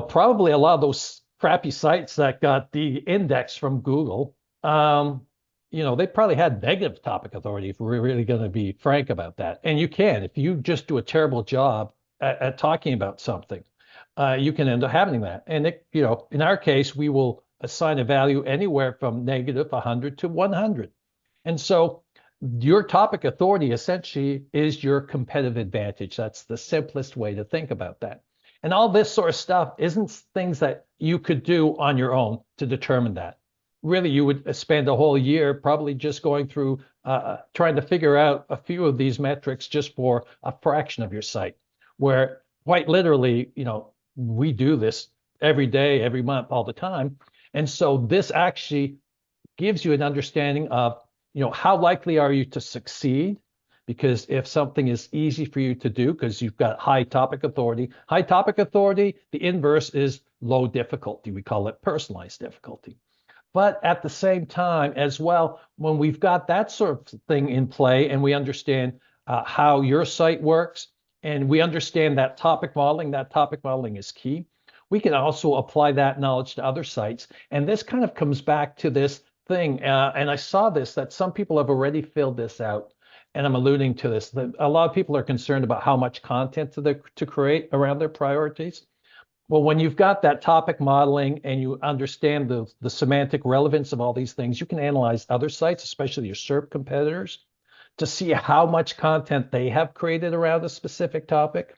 probably a lot of those crappy sites that got the index from Google, they probably had negative topic authority, if we're really going to be frank about that. And you can, if you just do a terrible job at talking about something, you can end up having that. And in our case, we will assign a value anywhere from negative 100 to 100. And so your topic authority essentially is your competitive advantage. That's the simplest way to think about that. And all this sort of stuff isn't things that you could do on your own to determine that. Really, you would spend a whole year probably just going through trying to figure out a few of these metrics just for a fraction of your site, where quite literally, we do this every day, every month, all the time. And so this actually gives you an understanding of, how likely are you to succeed? Because if something is easy for you to do, because you've got high topic authority, the inverse is low difficulty. We call it personalized difficulty. But at the same time as well, when we've got that sort of thing in play and we understand how your site works and we understand that topic modeling is key, we can also apply that knowledge to other sites. And this kind of comes back to this thing. And I saw that some people have already filled this out. And I'm alluding to this, that a lot of people are concerned about how much content to create around their priorities. Well, when you've got that topic modeling and you understand the semantic relevance of all these things, you can analyze other sites, especially your SERP competitors, to see how much content they have created around a specific topic.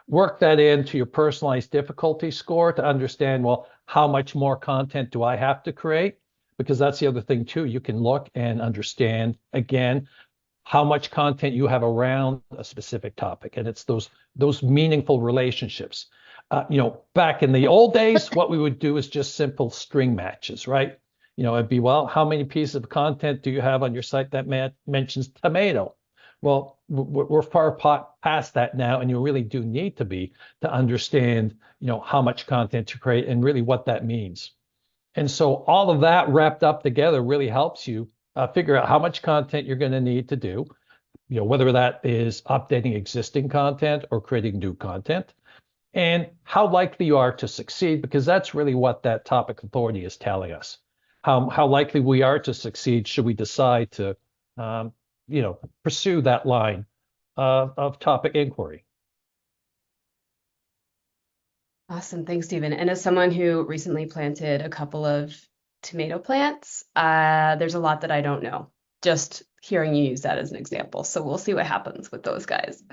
Work that into your personalized difficulty score to understand, well, how much more content do I have to create? Because that's the other thing too. You can look and understand, again, how much content you have around a specific topic. And it's those meaningful relationships. Back in the old days, what we would do is just simple string matches, right? It'd be, well, how many pieces of content do you have on your site that mentions tomato? Well, we're far past that now, and you really do need to understand, how much content to create and really what that means. And so all of that wrapped up together really helps you figure out how much content you're going to need to do, whether that is updating existing content or creating new content, and how likely you are to succeed, because that's really what that topic authority is telling us. How likely we are to succeed should we decide to, pursue that line of topic inquiry. Awesome. Thanks, Stephen. And as someone who recently planted a couple of tomato plants, there's a lot that I don't know, just hearing you use that as an example. So we'll see what happens with those guys.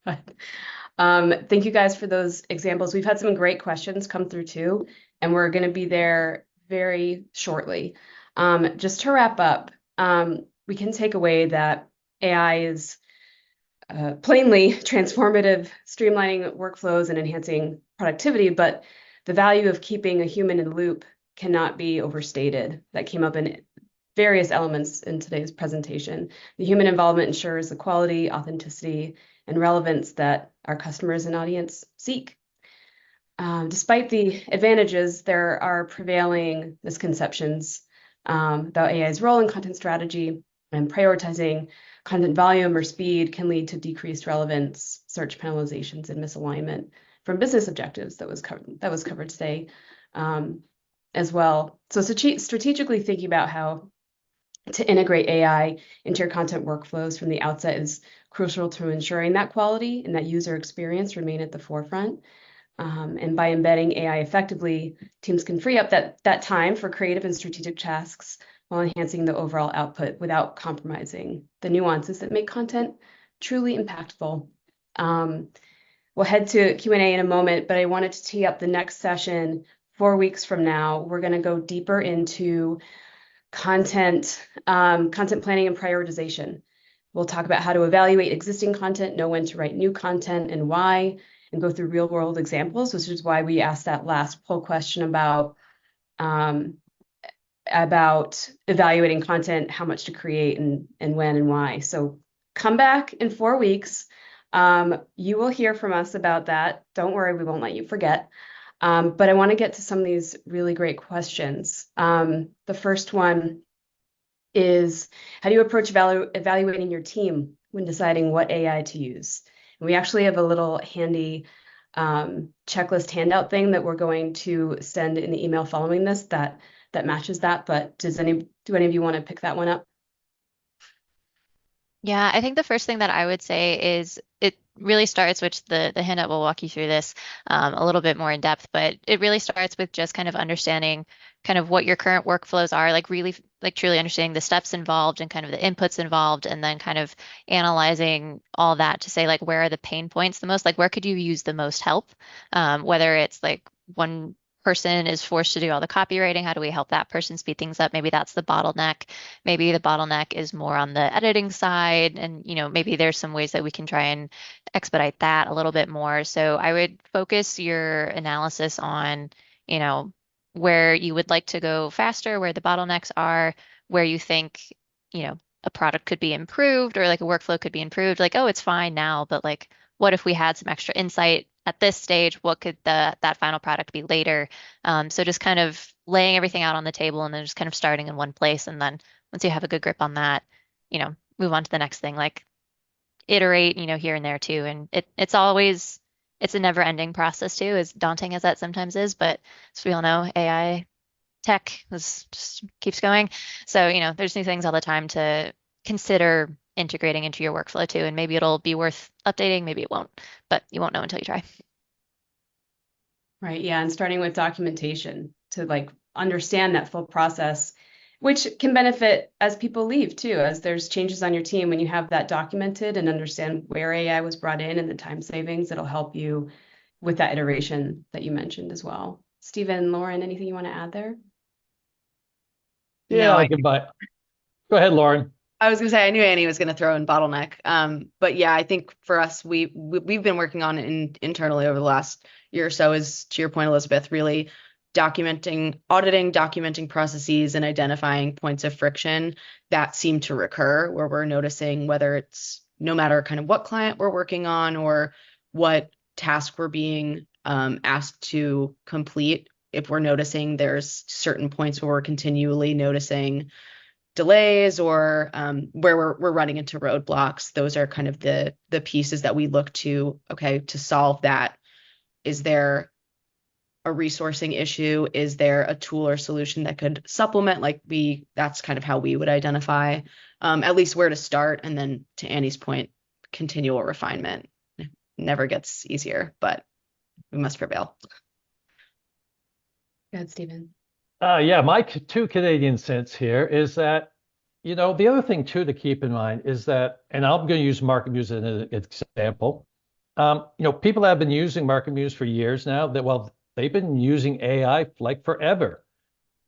Thank you guys for those examples. We've had some great questions come through too, and we're going to be there very shortly. Just to wrap up, we can take away that AI is plainly transformative, streamlining workflows and enhancing productivity, but the value of keeping a human in the loop cannot be overstated. That came up in various elements in today's presentation. The human involvement ensures the quality, authenticity, and relevance that our customers and audience seek. Despite the advantages, there are prevailing misconceptions about AI's role in content strategy, and prioritizing content volume or speed can lead to decreased relevance, search penalizations, and misalignment from business objectives that was covered today as well. So strategically thinking about how to integrate AI into your content workflows from the outset is crucial to ensuring that quality and that user experience remain at the forefront. And by embedding AI effectively, teams can free up that time for creative and strategic tasks while enhancing the overall output without compromising the nuances that make content truly impactful. We'll head to Q&A in a moment, but I wanted to tee up the next session 4 weeks from now. We're going to go deeper into content planning and prioritization. We'll talk about how to evaluate existing content, know when to write new content and why, and go through real world examples, which is why we asked that last poll question about evaluating content, how much to create and when and why. So come back in 4 weeks. You will hear from us about that. Don't worry, we won't let you forget. But I want to get to some of these really great questions. The first one is, how do you approach evaluating your team when deciding what AI to use? And we actually have a little handy checklist handout thing that we're going to send in the email following this that matches that. But do any of you want to pick that one up? Yeah, I think the first thing that I would say is it really starts, which the handout will walk you through this a little bit more in depth, but it really starts with just kind of understanding kind of what your current workflows are, like really like truly understanding the steps involved and kind of the inputs involved, and then kind of analyzing all that to say like where are the pain points the most, like where could you use the most help, whether it's like one person is forced to do all the copywriting, how do we help that person speed things up? Maybe that's the bottleneck. Maybe the bottleneck is more on the editing side, and maybe there's some ways that we can try and expedite that a little bit more. So I would focus your analysis on, where you would like to go faster, where the bottlenecks are, where you think, a product could be improved or like a workflow could be improved. Like, oh, it's fine now, but like, what if we had some extra insight at this stage? What could that final product be later? So just kind of laying everything out on the table and then just kind of starting in one place. And then once you have a good grip on that, move on to the next thing, like iterate, here and there too. And it's a never ending process too, as daunting as that sometimes is, but as we all know, AI tech just keeps going. So, there's new things all the time to consider integrating into your workflow too. And maybe it'll be worth updating, maybe it won't, but you won't know until you try. Right. Yeah. And starting with documentation to like understand that full process, which can benefit as people leave too, as there's changes on your team. When you have that documented and understand where AI was brought in and the time savings, it'll help you with that iteration that you mentioned as well. Stephen, Lauren, anything you want to add there? Yeah, go ahead, Lauren. I was going to say, I knew Annie was going to throw in bottleneck. But yeah, I think for us, we've been working on it internally over the last year or so, is to your point, Elizabeth, really documenting processes and identifying points of friction that seem to recur, where we're noticing whether it's no matter kind of what client we're working on or what task we're being asked to complete, if we're noticing there's certain points where we're continually noticing delays or where we're running into roadblocks. Those are kind of the pieces that we look to, okay, to solve that. Is there a resourcing issue? Is there a tool or solution that could supplement? That's kind of how we would identify at least where to start. And then to Annie's point, continual refinement. Never gets easier, but we must prevail. Go ahead, Stephen. Yeah, my two Canadian cents here is that, the other thing too to keep in mind is that, and I'm going to use MarketMuse as an example. People have been using MarketMuse for years now. They've been using AI like forever.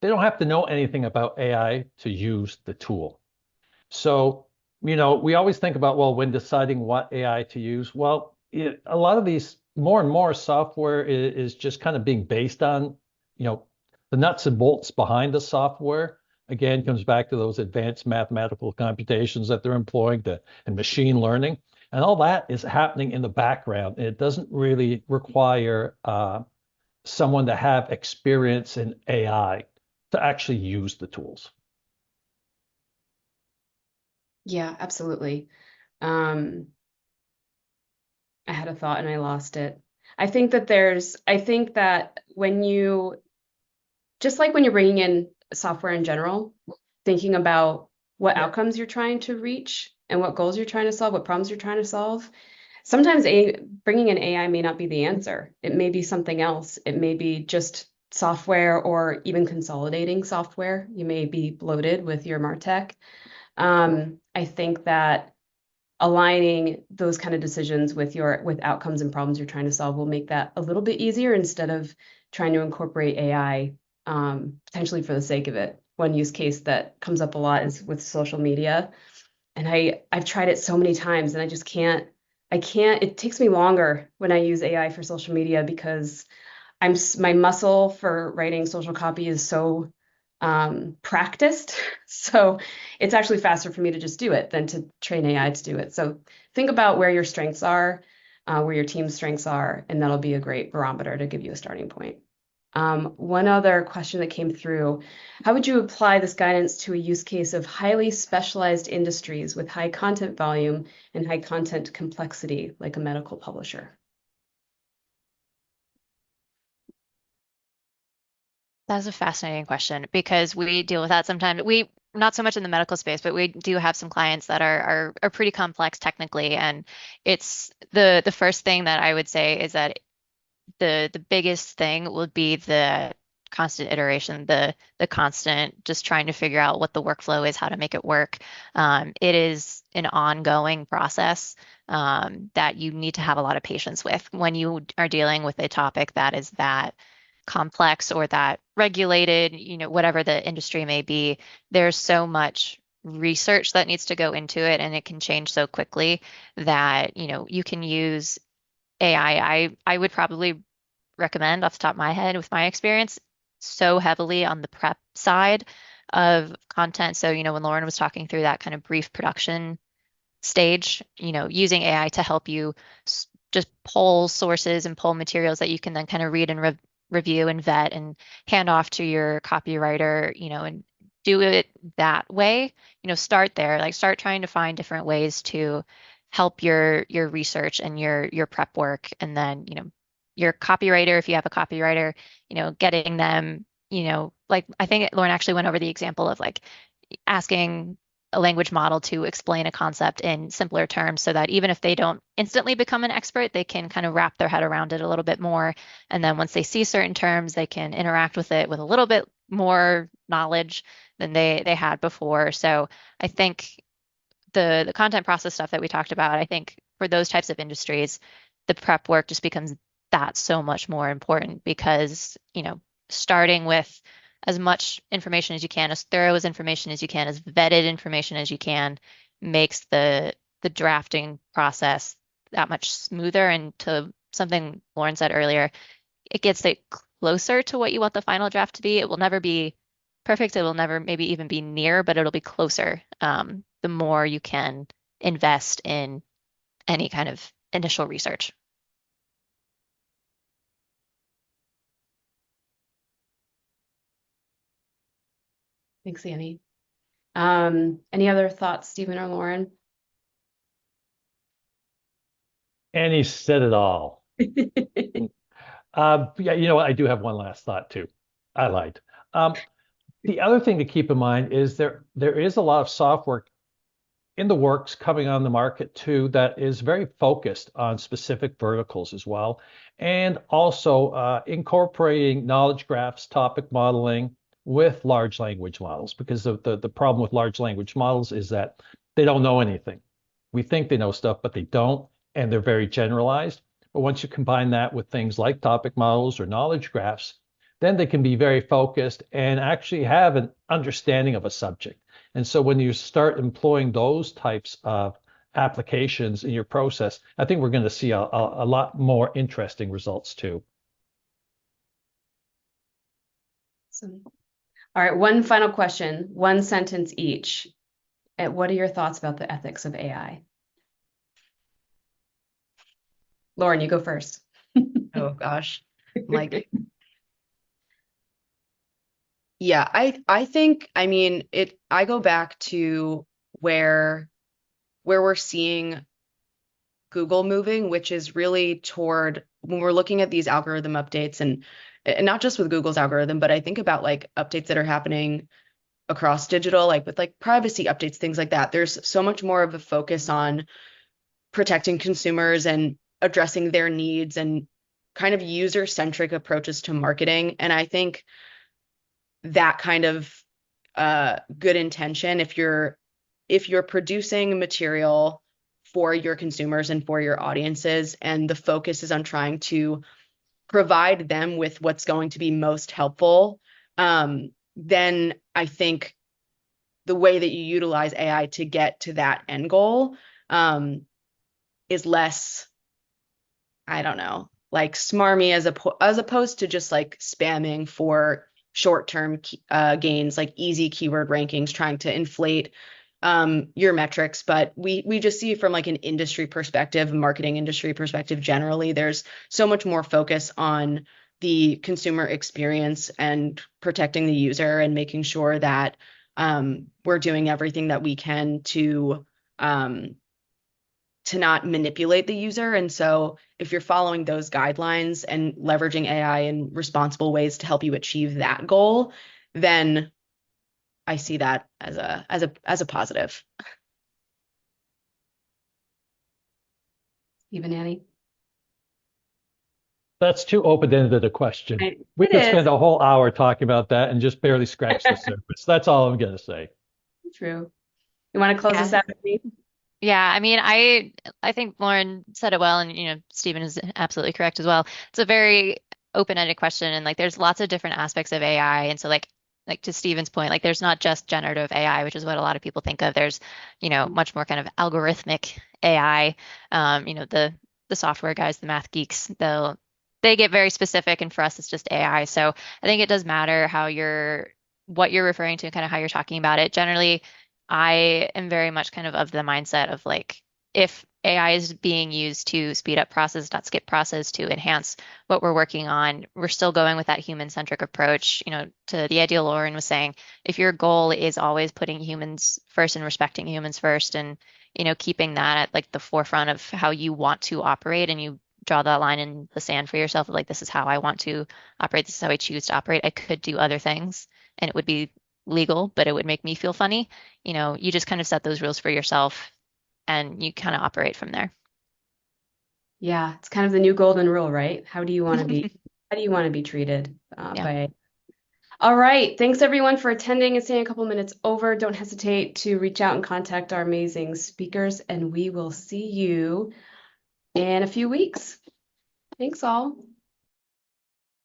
They don't have to know anything about AI to use the tool. So we always think about, well, when deciding what AI to use, well, a lot of these more and more software is just kind of being based on, the nuts and bolts behind the software. Again, comes back to those advanced mathematical computations that they're employing and machine learning. And all that is happening in the background. It doesn't really require someone to have experience in AI to actually use the tools. Yeah, absolutely. I had a thought and I lost it. I think that just like when you're bringing in software in general, thinking about what outcomes you're trying to reach and what goals you're trying to solve, what problems you're trying to solve. Sometimes bringing in AI may not be the answer. It may be something else. It may be just software or even consolidating software. You may be bloated with your MarTech. I think that aligning those kind of decisions with outcomes and problems you're trying to solve will make that a little bit easier instead of trying to incorporate AI potentially for the sake of it. One use case that comes up a lot is with social media. And I've tried it so many times and it takes me longer when I use AI for social media because my muscle for writing social copy is so practiced. So it's actually faster for me to just do it than to train AI to do it. So think about where your strengths are, where your team's strengths are, and that'll be a great barometer to give you a starting point. One other question that came through, how would you apply this guidance to a use case of highly specialized industries with high content volume and high content complexity, like a medical publisher? That's a fascinating question because we deal with that sometimes. We not so much in the medical space, but we do have some clients that are pretty complex technically. And it's the first thing that I would say is that the biggest thing would be the constant iteration, the constant just trying to figure out what the workflow is, how to make it work. It is an ongoing process that you need to have a lot of patience with when you are dealing with a topic that is that complex or that regulated, whatever the industry may be. There's so much research that needs to go into it, and it can change so quickly that, you can use AI. I would probably recommend off the top of my head with my experience so heavily on the prep side of content. So, when Lauren was talking through that kind of brief production stage, using AI to help you just pull sources and pull materials that you can then kind of read and review and vet and hand off to your copywriter, and do it that way. Start there, like start trying to find different ways to help your research and your prep work. And then, your copywriter, if you have a copywriter, getting them, like I think Lauren actually went over the example of like asking a language model to explain a concept in simpler terms so that even if they don't instantly become an expert, they can kind of wrap their head around it a little bit more. And then once they see certain terms, they can interact with it with a little bit more knowledge than they had before. So I think the content process stuff that we talked about, I think for those types of industries, the prep work just becomes that so much more important because, starting with as much information as you can, as thorough as information as you can, as vetted information as you can, makes the drafting process that much smoother. And to something Lauren said earlier, it gets it closer to what you want the final draft to be. It will never be perfect. It will never maybe even be near, but it'll be closer. The more you can invest in any kind of initial research. Thanks, Annie. Any other thoughts, Stephen or Lauren? Annie said it all. Yeah, you know what? I do have one last thought too. I lied. The other thing to keep in mind is there is a lot of software in the works coming on the market too that is very focused on specific verticals as well, and also incorporating knowledge graphs, topic modeling with large language models, because the problem with large language models is that they don't know anything. We think they know stuff, but they don't, and they're very generalized. But once you combine that with things like topic models or knowledge graphs, then they can be very focused and actually have an understanding of a subject. And so when you start employing those types of applications in your process, I think we're going to see a lot more interesting results too. Awesome. All right, one final question, one sentence each. What are your thoughts about the ethics of AI? Lauren, you go first. Oh gosh. Like, yeah, I think, I mean, I go back to where we're seeing Google moving, which is really toward when we're looking at these algorithm updates and not just with Google's algorithm, but I think about like updates that are happening across digital, like with like privacy updates, things like that. There's so much more of a focus on protecting consumers and addressing their needs and kind of user-centric approaches to marketing. And I think that kind of good intention, if you're producing material for your consumers and for your audiences, and the focus is on trying to provide them with what's going to be most helpful, then I think the way that you utilize AI to get to that end goal is less, I don't know, like smarmy as opposed to just like spamming for short-term gains, like easy keyword rankings, trying to inflate your metrics. But we just see from like an industry perspective, marketing industry perspective, generally, there's so much more focus on the consumer experience and protecting the user and making sure that we're doing everything that we can to not manipulate the user. And so if you're following those guidelines and leveraging AI in responsible ways to help you achieve that goal, then I see that as a positive. Even Annie? That's too open-ended a question. We It could is. spend a whole hour talking about that and just barely scratch the surface. That's all I'm going to say. True. You want to close us Yeah. out with me? Yeah, I mean, I think Lauren said it well, and Stephen is absolutely correct as well. It's a very open-ended question, and like there's lots of different aspects of AI, and so like to Stephen's point, like there's not just generative AI, which is what a lot of people think of. There's much more kind of algorithmic AI. The software guys, the math geeks, they get very specific, and for us, it's just AI. So I think it does matter what you're referring to, and kind of how you're talking about it. Generally, I am very much kind of the mindset of like, if AI is being used to speed up process, not skip process, to enhance what we're working on, we're still going with that human-centric approach, to the idea Lauren was saying. If your goal is always putting humans first and respecting humans first, and, keeping that at like the forefront of how you want to operate, and you draw that line in the sand for yourself of like, this is how I want to operate, this is how I choose to operate. I could do other things and it would be legal, but it would make me feel funny. You just kind of set those rules for yourself and you kind of operate from there. Yeah, it's kind of the new golden rule, right? How do you want to be? How do you want to be treated Yeah. by? All right. Thanks everyone for attending and staying a couple minutes over. Don't hesitate to reach out and contact our amazing speakers, and we will see you in a few weeks. Thanks all.